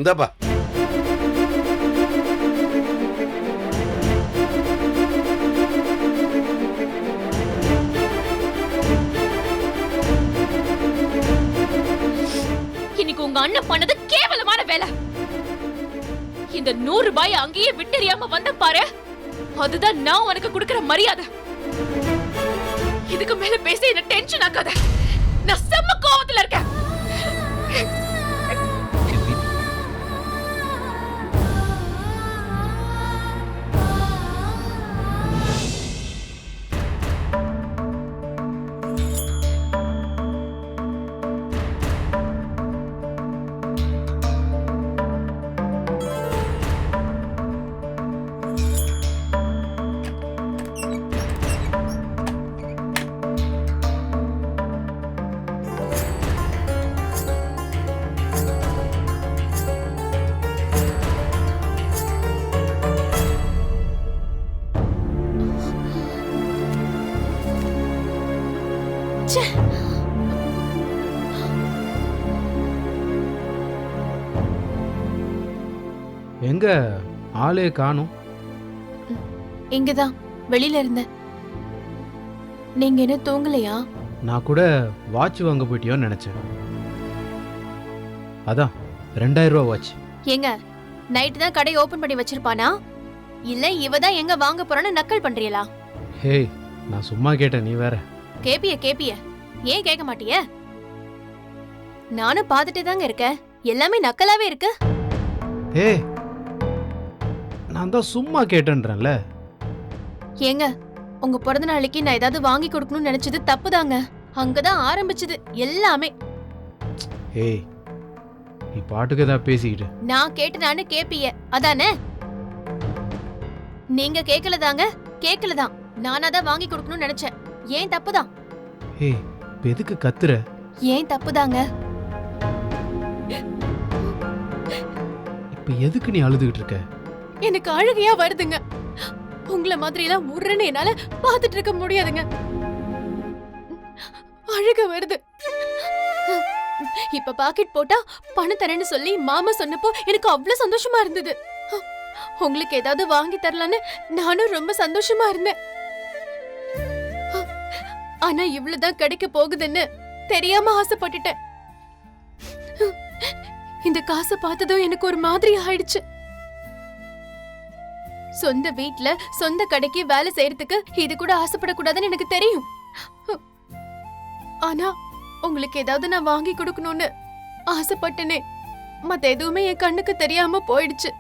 இந்தாப்பா. இன்னைக்கு உங்க அண்ணன் பண்ணது கேவலமான வேலை. இந்த 100 ரூபாய் அங்கேயே விட்டறியாம வந்த பாரு, அதுதான் நான் உனக்கு கொடுக்கிற மரியாதை. இதுக்கு மேல பேச என்ன டென்ஷன் ஆக்காத. நான் செம்ம கோவத்துல இருக்கேன். எங்க ஆளே காணும்? இங்கதான் வெளியில இருந்த. நீங்க என்ன தூங்கலையா? நான் கூட வாட்ச் வாங்க போயிட்டியோன்னு நினைச்சேன். அதான் 2000 ரூபா வாட்ச். ஏங்க நைட் தான் கடை ஓபன் பண்ணி வச்சிருப்பானா, இல்ல இவ தான் எங்க வாங்க போறான்னு நக்கல் பண்றீங்களா? ஹேய், நான் சும்மா கேட்டேன், நீ வேற. கேப்பிய ஏன் கேட்க மாட்டிய? நானும் பாத்துட்டே தாங்க இருக்கேன், எல்லாமே நக்கலாவே இருக்கு. ஏய், நான் தான் சும்மா கேட்டேன்றேன்ல. ஏங்க உங்க பிறந்த நாளைக்கு நான் ஏதாவது வாங்கி கொடுக்கணும்னு நினைச்சது தப்புதாங்க. அங்கதான் ஆரம்பிச்சது எல்லாமே. ஏய், நீ பாட்டுக்கு ஏதாவது பேசிக்கிட்டு. நான் கேட்டனான்னு கேப்பிய அதானே? நீங்க கேக்கலதாங்க, கேக்கலதான். நானாதான் வாங்கி கொடுக்கணும்னு நினைச்சேன். ஏன் தப்புதான். ஏய், இப்ப எதுக்கு கத்துற? ஏன் தப்புதாங்க. இப்ப எதுக்கு நீ அழுதுகிட்டு இருக்க? எனக்கு அழுகையா வருதுங்க. உங்கள மாதிரி எல்லாம் உருன்னு என்னால பாத்துட்டு இருக்க முடியாதுங்க. அழுக வருது. இப்ப பாக்கெட் போட்டா பணம் தரேன்னு சொல்லி மாமா சொன்னப்போ எனக்கு அவ்வளவு சந்தோஷமா இருந்தது. உங்களுக்கு ஏதாவது வாங்கி தரலான்னு நானும் ரொம்ப சந்தோஷமா இருந்தேன். ஆனா இவ்வளவுதான் கிடைக்க போகுதுன்னு தெரியாம ஆசைப்பட்டுட்டேன். இந்த காசை பார்த்ததும் எனக்கு ஒரு மாதிரி ஆயிடுச்சு. சொந்த வீட்ல சொந்த கடைக்கு வேலை செய்யறதுக்கு இது கூட ஆசைப்படக்கூடாதுன்னு எனக்கு தெரியும். ஆனா உங்களுக்கு ஏதாவது நான் வாங்கி கொடுக்கணும்னு ஆசைப்பட்டனே, மத்த எதுவுமே என் கண்ணுக்கு தெரியாம போயிடுச்சு.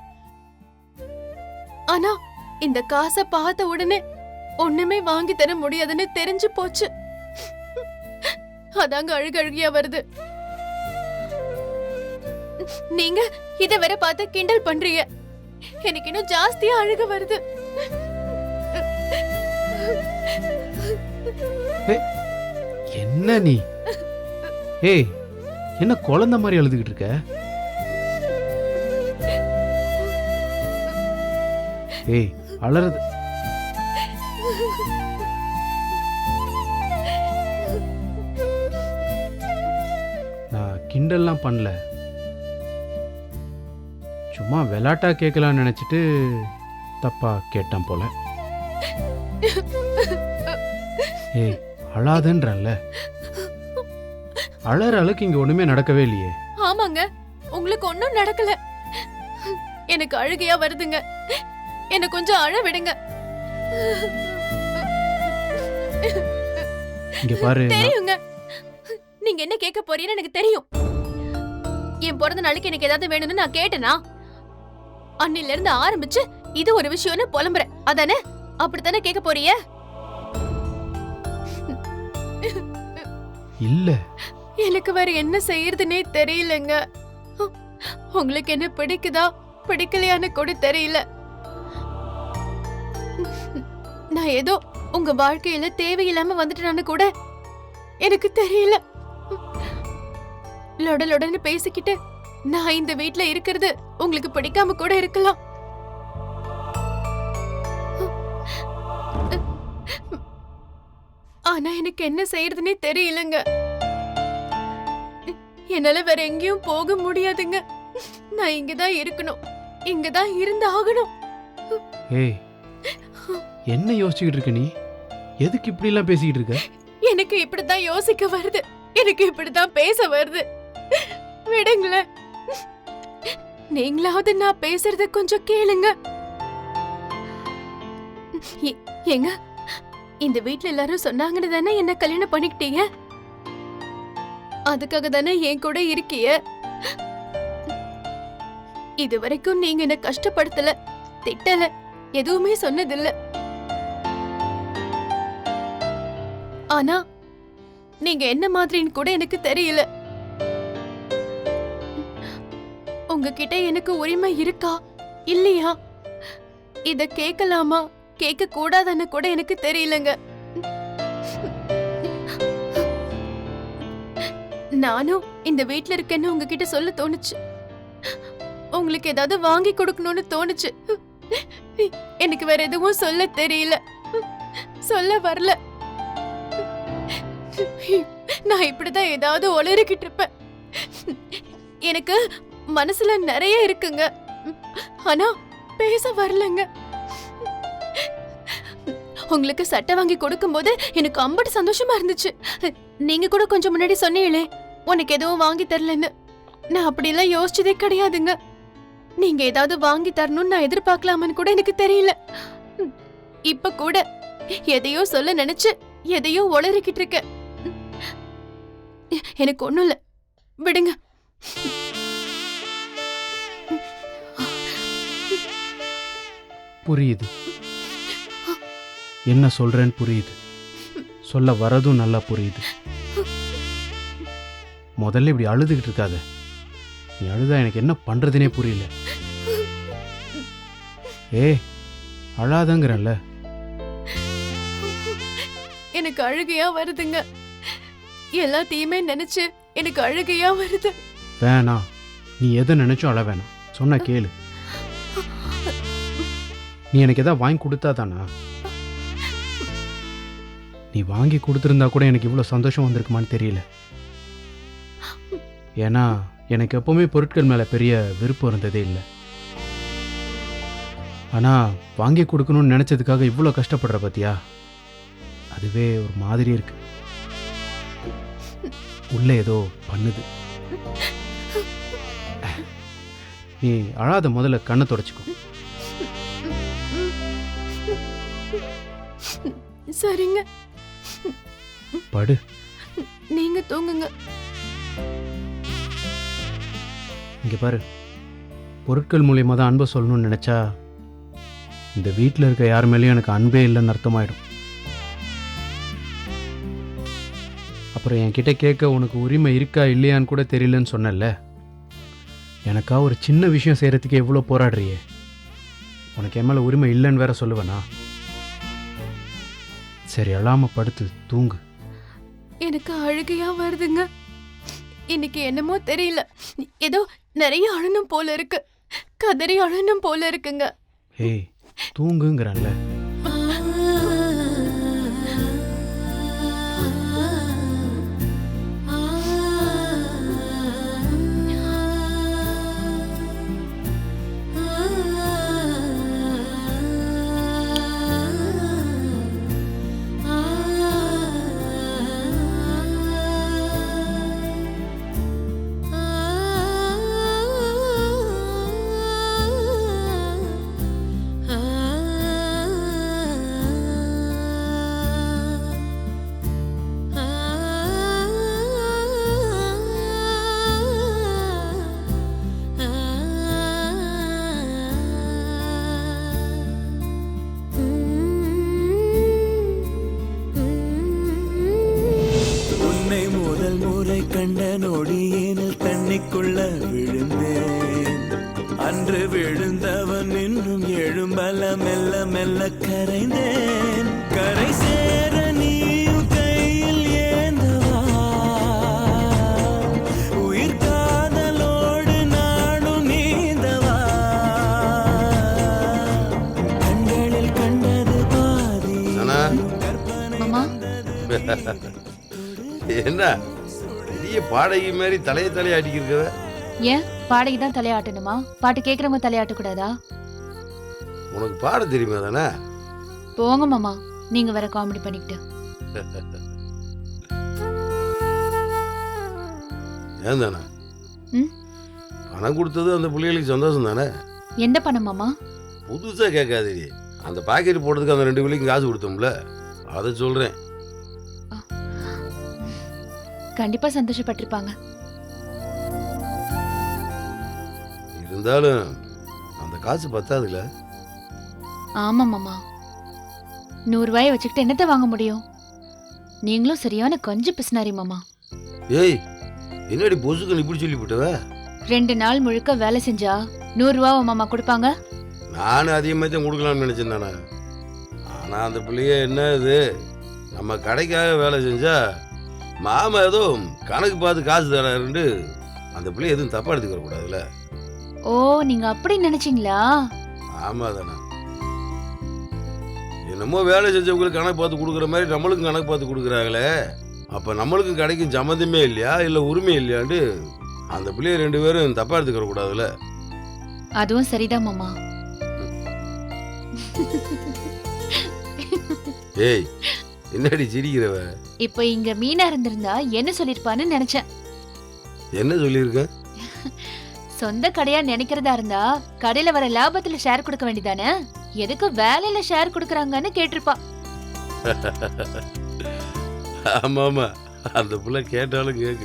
ஆனா இந்த காசை பார்த்த உடனே ஒண்ணுமே வாங்கி தர முடியாதுன்னு தெரிஞ்சு போச்சு. அதாங்க அழுகியா வருது. நீங்க இத வேற பார்த்து கிண்டல் பண்றீங்க. எனக்கு இன்னும் ஜாஸ்தியா அழுக வருது. என்ன நீ? ஏய், என்ன குழந்தை மாதிரி அழுதுகிட்டு இருக்க? ஏய், அலறது. நான் கிண்டல்லாம் பண்ணல, சும்மா விளையாட்டா கேட்கலான்னு நினைச்சிட்டு தப்பா கேட்டேன் போல. ஏய், அழாதன்றல்ல. அழற அளவுக்கு இங்க ஒண்ணுமே நடக்கவே இல்லையே. ஆமாங்க, உங்களுக்கு ஒண்ணும் நடக்கல. எனக்கு அழுகையா வருதுங்க. என்ன கொஞ்சம் அழ விடுங்க. இங்க பாரு. தெரியுங்க நீங்க என்ன கேட்க போறீங்கன்னு எனக்கு தெரியும். என் பிறந்த நாளைக்கு எனக்கு ஏதாவது வேணும்னு நான் கேட்டேனா? அன்னில இருந்து ஆரம்பிச்சு இது ஒரு விஷயம்னு புலம்புறேன் அதானே? அப்படித்தானே கேட்க போறீங்க? இல்ல, எனக்கு வேற என்ன செய்யறதுனே தெரியலங்க. உங்களுக்கு என்ன பிடிக்குதா பிடிக்கலையான்னு கூட தெரியல. நான் ஏதோ உங்க வாழ்க்கையில தேவையில்லாம வந்துட்டேன்னு கூட எனக்கு தெரியல. லொடலொடன்னு பேசிக்கிட்டு நான் இந்த வீட்ல இருக்கிறது உங்களுக்கு பிடிக்காம கூட இருக்கலாம். ஆனா எனக்கு என்ன செய்யறதுன்னே தெரியலங்க. என்னால வேற எங்கேயும் போக முடியாதுங்க. நான் இங்கதான் இருக்கணும், இங்கதான் இருந்து ஆகணும். ஏய், என்ன யோசிச்சுக்கிட்டு இருக்க நீ? எதுக்கு இப்படி எல்லாம் பேசிக்கிட்டு இருக்க? எனக்கு இப்படிதான் யோசிக்க வருது, எனக்கு இப்படிதான் பேச வருது. விடுங்களேன், நீங்களாவது நான் பேசுறத கொஞ்சம் கேளுங்க. ஏங்க, இந்த வீட்ல எல்லாரும் சொன்னாங்கன்னு தானே என்ன கல்யாணம் பண்ணிக்கிட்டீங்க? அதுக்காக தானே என் கூட இருக்கிய. இது வரைக்கும் நீங்க என்ன கஷ்டப்படுத்தல, திட்டல, எதுவுமே சொன்னதில்ல. ஆனா நீங்க என்ன மாதிரின்னு கூட எனக்கு தெரியல. உங்ககிட்ட எனக்கு உரிமை இருக்கா இல்லையா, இத கேட்கலாமா கேட்க கூடாதுன்னு கூட எனக்கு தெரியலங்க. நானும் இந்த வீட்ல இருக்கேன்னு உங்ககிட்ட சொல்ல தோணுச்சு, உங்களுக்கு ஏதாவது வாங்கி கொடுக்கணும்னு தோணுச்சு. எனக்கு வேற எதுவும் சொல்ல தெரியல, சொல்ல வரல. நான் இப்படிதான் ஏதாவது உளறிக்கிட்டு இருப்பேன். எனக்கு மனசுல நிறைய இருக்குங்க, ஆனா பேச வரலங்க. உங்களுக்கு சட்டை வாங்கி கொடுக்கும்போது எனக்கு அம்பட்டு சந்தோஷமா இருந்துச்சு. நீங்க கூட கொஞ்சம் முன்னாடி சொன்னீங்களே உனக்கு எதுவும் வாங்கி தரலன்னு. நான் அப்படியெல்லாம் யோசிச்சதே கிடையாதுங்க. நீங்க ஏதாவது வாங்கி தரணும்னு நான் எதிர்பார்க்கலாமான்னு கூட எனக்கு தெரியல. இப்ப கூட எதையோ சொல்ல நினைச்சு எதையோ உளறிக்கிட்டு இருக்க. எனக்கு ஒண்ணும் இல்ல, விடுங்க. புரியுது, என்ன சொல்றேன்னு புரியுது, சொல்ல வரதும் நல்லா புரியுது. முதல்ல இப்படி அழுதுகிட்டு இருக்காத. நீ அழுதா எனக்கு என்ன பண்றதுனே புரியல. அழாதங்கிறல்ல. எனக்கு அழுகையா வருதுங்க, எல்லாத்தையுமே நினைச்சு எனக்கு அழுகையா வருது. வேணாம், நீ எதை நினைச்சோ அழ வேணாம், சொன்ன கேளு. நீ எனக்கு எதாவது வாங்கி கொடுத்தா தானா? நீ வாங்கி கொடுத்துருந்தா கூட எனக்கு இவ்வளோ சந்தோஷம் வந்திருக்குமான்னு தெரியல. ஏன்னா எனக்கு எப்பவுமே பொருட்கள் மேலே பெரிய விருப்பம் இருந்ததே இல்லை. ஆனால் வாங்கி கொடுக்கணும்னு நினச்சதுக்காக இவ்வளோ கஷ்டப்படுற பார்த்தியா, அதுவே ஒரு மாதிரி இருக்கு. உள்ள ஏதோ பண்ணுது. நீ அழாத, முதல்ல கண்ணை தொடச்சிக்கோ. சரிங்க, படு. நீங்க தூங்குங்க. இங்க பாரு, பொருட்கள் மூலியமா தான் அன்பை சொல்லணும்னு நினைச்சா இந்த வீட்டில் இருக்க யார் மேலேயும் எனக்கு அன்பே இல்லைன்னு அர்த்தமாயிடும். அப்புறம் என்கிட்ட கேட்க உனக்கு உரிமை இருக்கா இல்லையான்னு கூட தெரியலன்னு சொன்னல. எனக்கா ஒரு சின்ன விஷயம் செய்யறதுக்கு எவ்வளோ போராடுறியே, உனக்கு என் மேலே உரிமை இல்லைன்னு வேற சொல்லுவேனா? சரி, அழாம படுத்து தூங்கு. எனக்கு அழுகையா வருதுங்க. இன்னைக்கு என்னமோ தெரியல, ஏதோ நிறைய அழனும் போல இருக்கு, கதறி அழனும் போல இருக்குங்க. ஏய், தூங்குங்கறல்ல. கண்ட நொடியேனில் தண்ணிக்குள்ள விழுந்தேன். அன்று விழுந்தவன் இன்னும் எழும்பல மெல்ல மெல்ல கரைந்தேன். கரை சேர நீயும் கையில் ஏந்தவா, உயிர் காதலோடு நானும் நீந்தவா. கண்களில் கண்டது பாதி என்ன பெரிய பாடகி மாதிரி தலையை அடிக்கிறத? ஏன் பாடகி தான் தலையாட்டணுமா? பாட்டு கேக்குறவங்க தலையாட்ட கூடாதா? உனக்கு பாட தெரியுமா தானே? போங்க மாமா, நீங்க வேற காமெடி பண்ணிக்கிட்டு. ஏன் தானே? ம்? பணம் கொடுத்தது அந்த பிள்ளைகளுக்கு சந்தோஷம் தானே? எந்த பணம் மாமா? புதுசா கேட்காதே. அந்த பாக்கெட் போடுறதுக்கு அந்த 2 பிள்ளைக்கும் காசு கொடுத்தோம்ல, அதை சொல்றேன். கண்டிப்பா சந்தோஷப்பட்டிருப்பாங்க. இருந்தாலும் அந்த காசு பத்தாதுல. ஆமா மாமா, 100 ரூபாயை வச்சுக்கிட்டு என்னத்தை வாங்க முடியும்? நீங்களும் சரியான கொஞ்சம் பிசினாரி மாமா. ஏய், என்னடி பொசுக்கு இப்படி சொல்லிவிட்டவ? 2 நாள் முழுக்க வேலை செஞ்சா 100 ரூபாவை மாமா கொடுப்பாங்க? நானும் அதிகமாக தான் கொடுக்கலாம்னு நினைச்சேன் தானே. ஆனா அந்த பிள்ளைய என்ன இது, நம்ம கடைக்காக வேலை செஞ்சா மாமா ஏதோ கணக்கு பார்த்து காசு தராருண்டு அந்த பிள்ளைய எதுவும் தப்பா எடுத்துக்க கூடாதுல்ல. ஓ, நீங்க அப்படி நினைச்சீங்களா? ஆமா தானே. என்னமோ வேலை செஞ்சவங்களுக்கு கணக்கு பார்த்து கொடுக்குற மாதிரி நம்மளுக்கும் கணக்கு பார்த்து கொடுக்குறாங்களே, அப்ப நம்மளுக்கும் கடைக்கும் சம்மந்தமே இல்லையா, இல்ல உரிமை இல்லையாண்டு அந்த பிள்ளைய 2 பேரும் தப்பா எடுத்துக்க கூடாதுல்ல. அதுவும் சரிதான் மாமா. ஏய், என்னடி சிரிக்கிறவ? இப்ப இங்க மீனா இருந்திருந்தா என்ன சொல்லிருப்பான்னு நினைச்சேன். என்ன சொல்லியிருக்க? சொந்த கடையா நினைக்கிறதா இருந்தா கடையில வர லாபத்துல ஷேர் கொடுக்க வேண்டியதானே, எதுக்கு வேலையில ஷேர் கொடுக்கறாங்கன்னு கேட்டிருப்பா. ஆமா ஆமா, அந்த புள்ள கேட்டாலும் கேட்க.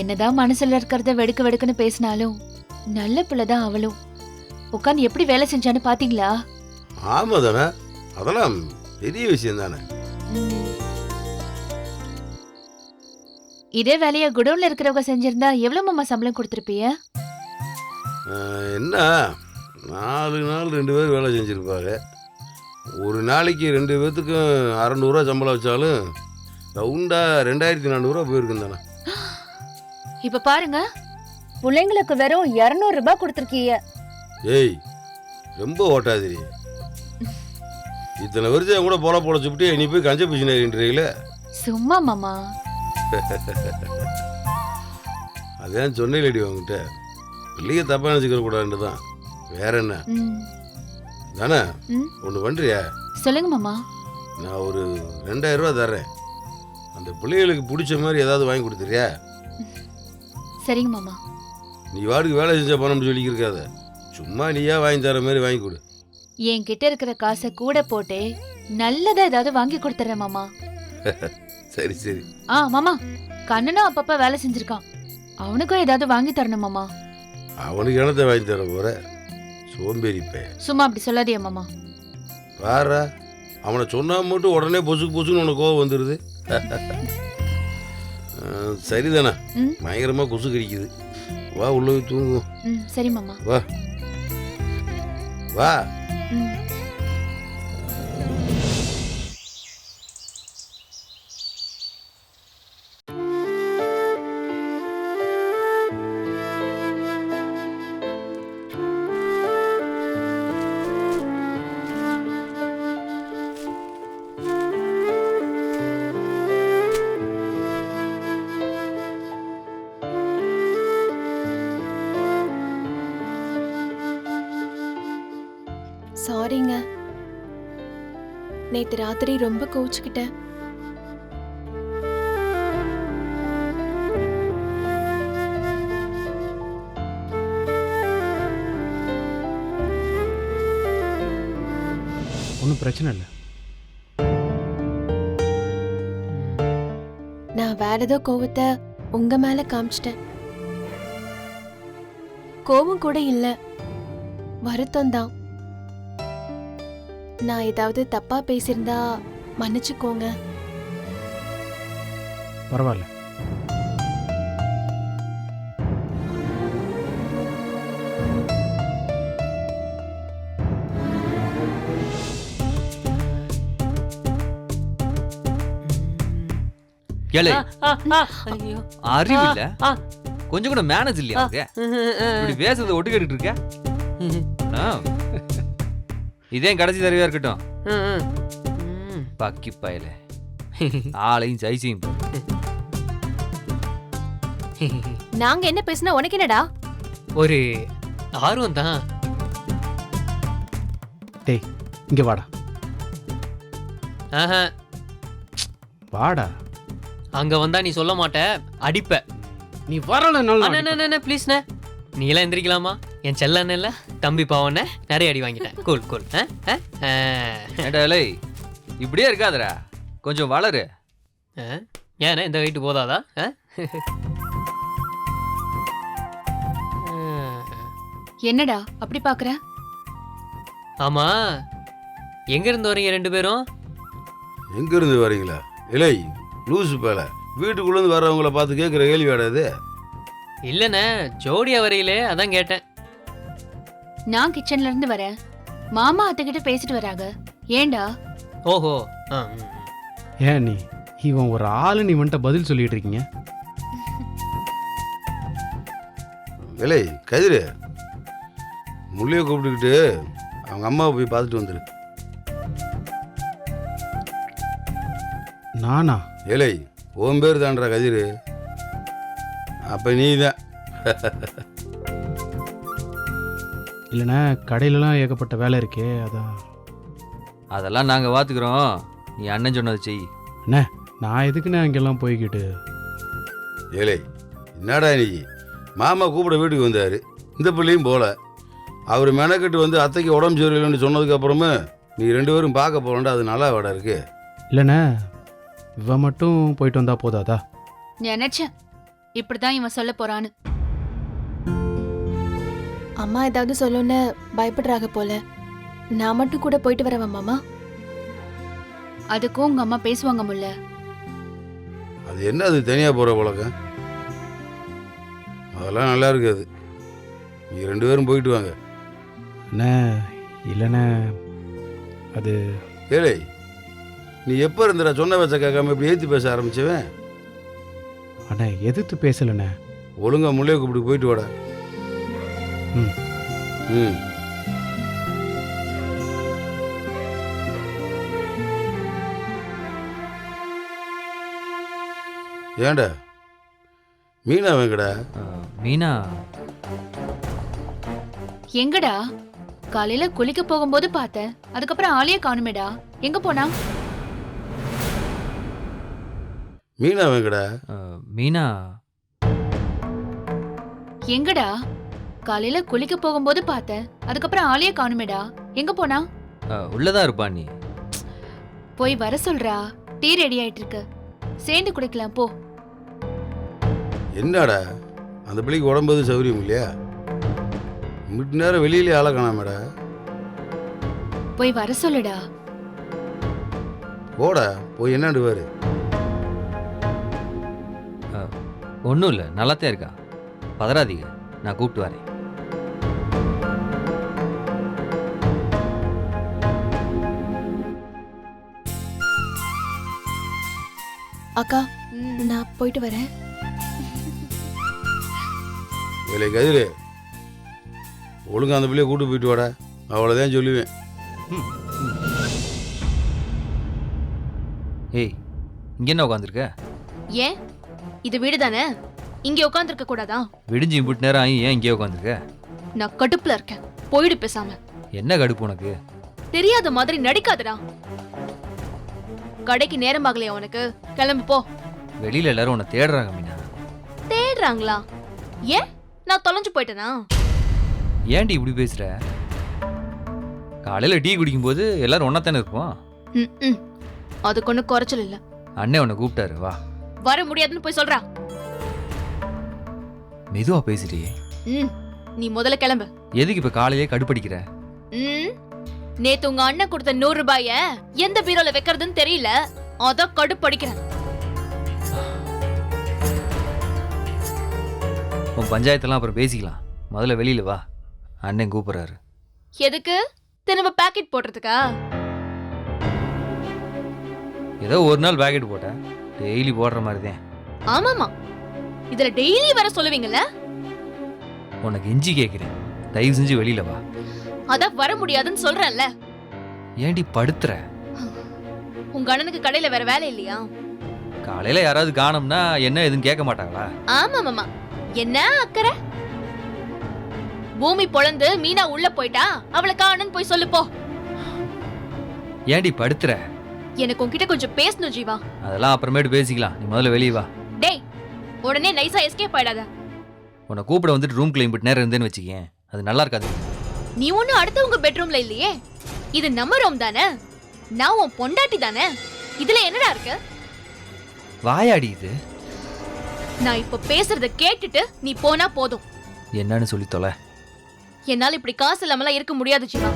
என்னதான் மனசுல இருக்கிறத வெடுக்க வெடுக்குன்னு பேசினாலும் நல்ல பிள்ளைதான் அவளும். உட்காந்து எப்படி வேலை செஞ்சான்னு பாத்தீங்களா? ஆமா தானே, அதெல்லாம் பெரிய விஷயம் தானே. இதே வேலைய குடோன்ல இருக்கிறவங்க செஞ்சிருந்தா எவ்வளவு மாமா சம்பளம் கொடுத்திருப்பீங்க? என்ன 4 நாள் 2 பேர் வேலை செஞ்சிருப்பாங்க. ஒரு நாளைக்கு 2 பேர்த்துக்கும் 600 ரூபா சம்பளம் வச்சாலும் ரவுண்டா 2400 ரூபா போயிருக்கும் தானே. இப்ப பாருங்க, பிள்ளைங்களுக்கு வெறும் 200 ரூபாய் கொடுத்திருக்கீங்க. ஏய், ரொம்ப ஓட்டாதிரி. இத்தனை வருஷம் கூட போல சுப்பிட்டு நீ போய் கஞ்ச பிசினீங்களே. சும்மா மாமா. அதான் சொன்னேன்டி உங்ககிட்ட, பிள்ளைய தப்பா நினைச்சுக்க கூடாதுன்னு தான். வேற என்ன தானே? ஒன்று பண்றியா? சொல்லுங்க மாமா. நான் ஒரு 2000 ரூபா தர்றேன். அந்த பிள்ளைகளுக்கு பிடிச்ச மாதிரி ஏதாவது வாங்கி கொடுத்துறியா? சரிங்க மாமா. நீ வாடுக்கு வேலை செஞ்ச பணம்னு சொல்லிக்கிருக்காத, சும்மா நீயா வாங்கி தர மாதிரி வாங்கி கொடு. என்கிட்ட இருக்கிற காசை கூட போட்டு நல்லதா ஏதாவது வாங்கி கொடுத்துறேன் மாமா. சரி சரி. மாமா, கண்ணனும் அப்பப்ப வேலை செஞ்சிருக்கான், அவனுக்கும் ஏதாவது வாங்கி தரணும் மாமா. அவனுக்கு என்னத்தை வாங்கி தர போற, சோம்பேறிப்பே. சும்மா அப்படி சொல்லாதீங்க மாமா. பாரா, அவனை சொன்னா மட்டும் உடனே பொசுக்குன்னு உனக்கு கோவம் வந்துடுது. சரிதானே, பயங்கரமா கொசு கடிக்குது. வா உள்ள போய் தூங்கும். சரி மாமா. வா வா. சாரிங்க, நேத்து ராத்திரி ரொம்ப கோச்சுக்கிட்டேன். ஒன்றும் பிரச்சனை இல்லை. நான் வேற ஏதோ கோவத்தை உங்க மேல காமிச்சிட்டேன். கோவம் கூட இல்ல, வருத்தம் தான். நான் ஏதாவது தப்பா பேசியிருந்தா மன்னிச்சுக்கோங்க. பரவாயில்ல. கேளு, அறிவு இல்ல, கொஞ்சம் கூட மேனேஜ் இல்லையா? இப்படி பேசுறத ஒட்டு கேட்டுட்டு இருக்க. இதே கடைசி தடவையா இருக்கட்டும். பக்கி பயல ஆளையும் சைஸையும். நாங்க என்ன பேசினா உனக்கு என்னடா? ஒரு ஆர்வம் தான். டேய் இங்க வாடா ஆஹா, வாடா. அங்க வந்தா நீ சொல்ல மாட்ட, அடிப்ப. நீ வரலனால அண்ணா ப்ளீஸ்ண்ணே, நீ எல்லாம் எந்திரிக்கலாமா? என் செல்ல அண்ணன் இல்ல, தம்பி பாவண்ணே, நிறைய அடி வாங்கிட்டேன். Cool cool. ஏண்டா இலை இப்படியே இருக்காதடா, கொஞ்சம் வளரு. ஏண்ணே இந்த வெயிட் போதாதா? என்னடா அப்படி பாக்குற? ஆமா, எங்க இருந்து வரீங்க ரெண்டு பேரும்? எங்க இருந்து வரீங்களா? இலை லூசு பேல, வீட்டுக்குள்ளேருந்து வர்றவங்கள பார்த்து கேட்குற கேள்வி ஆடாது. இல்லண்ணே, ஜோடியா வரையிலே, அதான் கேட்டேன். நான் கிச்சன்ல இருந்து வரேன். மாமா அத்தைகிட்ட பேசிட்டு வராங்க. ஏண்டா? ஓஹோ. ஏன் நீ இவன் ஒரு ஆளு, நீ வந்துட்ட பதில் சொல்லிட்டு இருக்கீங்க. இலை கதிரு, முள்ளையை கூப்பிட்டுக்கிட்டு அவங்க அம்மாவை போய் பார்த்துட்டு வந்துரு. நானா? இலை உன் பேர் தான்றா கதிரு, அப்போ நீ தான். இல்லைண்ணா கடையிலலாம் ஏகப்பட்ட வேலை இருக்கே, அதான். அதெல்லாம் நாங்கள் பார்த்துக்குறோம், நீ அண்ணன் சொன்னதை செய். அண்ணே நான் எதுக்குண்ணே அங்கெல்லாம் போய்கிட்டு? இலை என்னடா நீ, மாமா கூப்பிட வீட்டுக்கு வந்தார், இந்த பிள்ளையும் போல. அவர் மெனக்கட்டு வந்து அத்தைக்கு உடம்பு சரியில்லைன்னு சொன்னதுக்கப்புறமே நீ ரெண்டு பேரும் பார்க்க போகலண்டா, அது நல்லா வேடா இருக்கு. இல்லைண்ணே இவன் மட்டும் போயிட்டு வந்தா போதாதா? நினைச்சேன் இப்படிதான் இவன் சொல்ல போறான்னு. அம்மா ஏதாவது சொல்லுன்னு பயப்படுறாங்க போல. நான் மட்டும் கூட போயிட்டு வரவா மாமா? அதுக்கும் உங்க அம்மா பேசுவாங்க முல்ல. அது என்ன, அது தனியாக போகிற பழக்கம்? அதெல்லாம் நல்லா இருக்காது. நீ ரெண்டு பேரும் போயிட்டு வாங்க. அண்ணே இல்லைண்ணே அது. ஏழை நீ எப்போ இருந்துடா சொன்ன வச்ச கேட்காம இப்படி ஏற்றி பேச ஆரம்பிச்சவன்? அண்ணே எதிர்த்து பேசலண்ணே. ஒழுங்கா முள்ளையை கூப்பிட்டு போயிட்டு வாடா. ம் ம் ஏண்டா மீனா வேங்கடா? மீனா எங்கடா? காலையில குளிக்க போகும்போது பார்த்தேன், அதுக்கப்புறம் ஆளையே காணுமேடா. எங்க போனா? மீனா வேங்கடா? மீனா எங்கடா? காலையில குளிக்க போகும்போது பார்த்தேன், அதுக்கப்புறம் ஆளையே காணுமேடா. எங்க போனா? உள்ளதா இருப்பா. நீ போய் வர சொல்றா. டீ ரெடி ஆயிட்டு இருக்கு, சேர்ந்து குடிக்கலாம் போ. என்னடா அந்த பிள்ளைக்கு உடம்பு சௌகரியம் இல்லையா? மிட் நேரம் வெளியிலே ஆள காணாமடா. போய் வர சொல்லுடா. போடா போய் என்னண்டு பாரு. ஒன்றும் இல்லை, நல்லாத்தான் இருக்கா, பதறாதீங்க, நான் கூப்பிட்டு வரேன். அக்கா நான் போயிட்டு வரேன். இல்லை கதிரு, ஒழுங்கா அந்த பிள்ளைய கூட்டு போயிட்டு வாடா, அவ்வளோதான் சொல்லுவேன். ஏய் இங்கே என்ன உட்காந்துருக்க? ஏன் இது வீடு தானே, இங்கே உட்காந்துருக்க கூடாதா? விடிஞ்சு இம்புட்டு நேரம் ஆகி ஏன் இங்கே உட்காந்துருக்க? நான் கடுப்புல இருக்கேன், போயிடு பேசாம. என்ன கடுப்பு உனக்கு? தெரியாத மாதிரி நடிக்காதடா. கடைக்கு நேரம் ஆகலையா உனக்கு? கிளம்பு போ. வெளியில எல்லாரும் உன்னை தேடுறாங்க மீனா. தேடுறாங்களா? ஏன் நான் தொலைஞ்சு போயிட்டேனா? ஏன்டி இப்படி பேசுற? காலையில டீ குடிக்கும்போது எல்லாரும் ஒன்னாத்தானே இருப்போம். அதுக்கு ஒன்றும் குறைச்சல் இல்ல. அண்ணே உன்னை கூப்பிட்டாரு, வா. வர முடியாதுன்னு போய் சொல்றா. மெதுவா பேசுறீ. நீ முதல்ல கிளம்பு. எதுக்கு இப்ப காலையிலே கடுப்படிக்கிற? நேத்து உங்க அண்ணன் கொடுத்த 100 ரூபாய எந்த பீரோல வைக்கிறதுன்னு தெரியல, அதான் கடுப்படிக்கிறேன். உன் பஞ்சாயத்தெல்லாம் அப்புறம் பேசிக்கலாம், முதல்ல வெளியில வா, அண்ணன் கூப்பிடுறாரு. எதுக்கு? திரும்ப பாக்கெட் போடுறதுக்கா? ஏதோ ஒரு நாள் பாக்கெட் போட்ட, டெய்லி போடுற மாதிரி தான். ஆமாமா, இதுல டெய்லி வர சொல்லுவீங்கல்ல. உனக்கு எஞ்சி கேட்கிறேன், தயவு செஞ்சு வெளியில வா. அதான் வர முடியாதுன்னு சொல்றேன்ல. ஏன்டி படுத்துற? உங்க அண்ணனுக்கு கடையில வேற வேலை இல்லையா? காலையில யாராவது காணோம்னா என்ன எதுன்னு கேட்க மாட்டாங்களா? ஆமா மாமா, என்ன அக்கறை? பூமி பொளந்து மீனா உள்ள போயிட்டா அவளை காணுன்னு போய் சொல்லு போ. ஏன்டி படுத்துற? எனக்கு உன்கிட்ட கொஞ்சம் பேசணும் ஜீவா. அதெல்லாம் அப்புறமேட்டு பேசிக்கலாம். நீ முதல்ல வெளியே வா. டேய், உடனே நைஸா எஸ்கேப் ஆயிடாத. உன்னை கூப்பிட வந்துட்டு ரூம் கிளீன் நேரம் இருந்தேன்னு வச்சுக்கேன், அது நல்லா இருக்காது. நீ ஒன்னும் அடுத்தவங்க பெட்ரூம்ல இல்லையே, இது நம்ம ரூம் தானே, நான் உன் பொண்டாட்டி தானே, இதுல என்னடா இருக்கு? வாயாடி இது. நான் இப்ப பேசுறத கேட்டுட்டு நீ போனா போதும். என்னன்னு சொல்லி தொலை. என்னால இப்படி காசு இல்லாமலாம் இருக்க முடியாது ஜீவா.